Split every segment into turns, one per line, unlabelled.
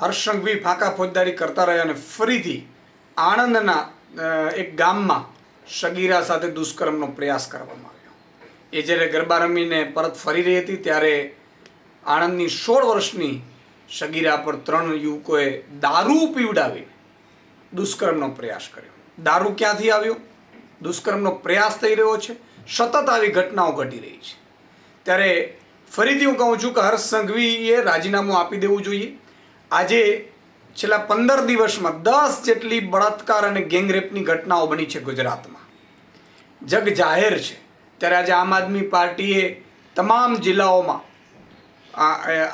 હર્ષ સંઘવી ફાંકા ફોજદારી કરતા રહ્યા અને ફરીથી આણંદના એક ગામમાં સગીરા સાથે દુષ્કર્મનો પ્રયાસ કરવામાં આવ્યો. એ જ્યારે ગરબા રમીને પરત ફરી રહી હતી ત્યારે આણંદની 16 વર્ષની સગીરા પર 3 યુવકોએ દારૂ પીવડાવીને દુષ્કર્મનો પ્રયાસ કર્યો. દારૂ ક્યાંથી આવ્યો? દુષ્કર્મનો પ્રયાસ થઈ રહ્યો છે, સતત આવી ઘટનાઓ ઘટી રહી છે. ત્યારે ફરીથી હું કહું છું કે હર્ષ સંઘવીએ રાજીનામું આપી દેવું જોઈએ. આજે છેલ્લા 15 દિવસમાં 10 જેટલી બળાત્કાર અને ગેંગરેપની ઘટનાઓ બની છે ગુજરાતમાં. જગ જાહેર છે. ત્યારે આજે આમ આદમી પાર્ટીએ તમામ જિલ્લાઓમાં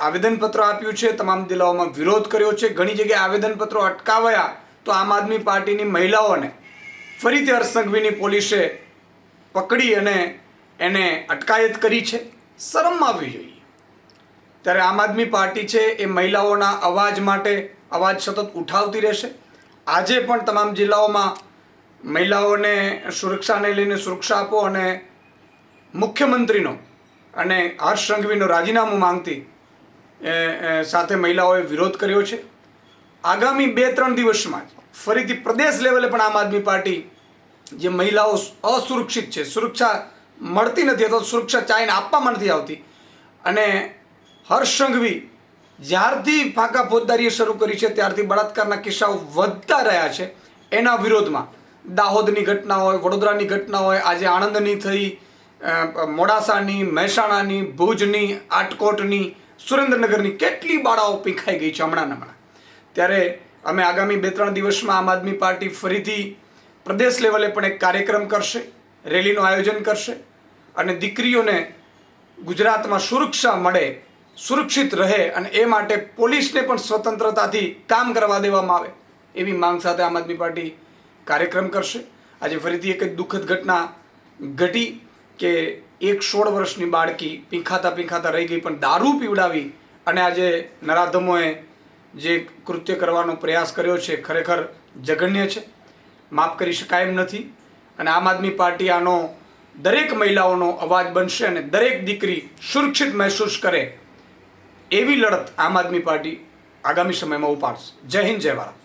આવેદનપત્ર આપ્યું છે, તમામ જિલ્લાઓમાં વિરોધ કર્યો છે. ઘણી જગ્યાએ આવેદનપત્રો અટકાવ્યા તો આમ આદમી પાર્ટીની મહિલાઓને ફરીથી હર્ષ સંઘવીની પોલીસે પકડી અને એને અટકાયત કરી છે. શરમ આવવી જોઈએ. ત્યારે આમ આદમી પાર્ટી છે એ મહિલાઓના અવાજ માટે અવાજ સતત ઉઠાવતી રહેશે. આજે પણ તમામ જિલ્લાઓમાં મહિલાઓને સુરક્ષાને લઈને સુરક્ષા આપો અને મુખ્યમંત્રીનો અને હર્ષ સંઘવીનો રાજીનામું માંગતી સાથે મહિલાઓએ વિરોધ કર્યો છે. આગામી 2-3 દિવસમાં જ ફરીથી પ્રદેશ લેવલે પણ આમ આદમી પાર્ટી જે મહિલાઓ અસુરક્ષિત છે, સુરક્ષા મળતી નથી અથવા સુરક્ષા ચાહીને આપવામાં નથી આવતી, અને હર્ષ સંઘવી જ્યારથી ફાંકા ફોજદારીએ શરૂ કરી છે ત્યારથી બળાત્કારના કિસ્સાઓ વધતા રહ્યા છે. એના વિરોધમાં દાહોદની ઘટના હોય, વડોદરાની ઘટના હોય, આજે આણંદની થઈ, મોડાસાની, મહેસાણાની, ભુજની, આટકોટની, સુરેન્દ્રનગરની કેટલી બાળાઓ પીખાઈ ગઈ છે હમણાં. ત્યારે અમે આગામી 2-3 દિવસમાં આમ આદમી પાર્ટી ફરીથી પ્રદેશ લેવલે પણ એક કાર્યક્રમ કરશે, રેલીનું આયોજન કરશે અને દીકરીઓને ગુજરાતમાં સુરક્ષા મળે, સુરક્ષિત રહે અને એ માટે પોલીસને પણ સ્વતંત્રતાથી કામ કરવા દેવામાં આવે એવી માંગ સાથે આમ આદમી પાર્ટી કાર્યક્રમ કરશે. આજે ફરીથી એક જ દુઃખદ ઘટના ઘટી કે એક 16 વર્ષની બાળકી પીંખાતા રહી ગઈ, પણ દારૂ પીવડાવી અને આજે નરાધમોએ જે કૃત્ય કરવાનો પ્રયાસ કર્યો છે ખરેખર જઘન્ય છે, માફ કરી શકાય એમ નથી. અને આમ આદમી પાર્ટી આનો દરેક મહિલાઓનો અવાજ બનશે અને દરેક દીકરી સુરક્ષિત મહેસૂસ કરે એવી લડત આમ આદમી પાર્ટી આગામી સમયમાં ઉપાડશે. જય હિન્દ, જય ભારત.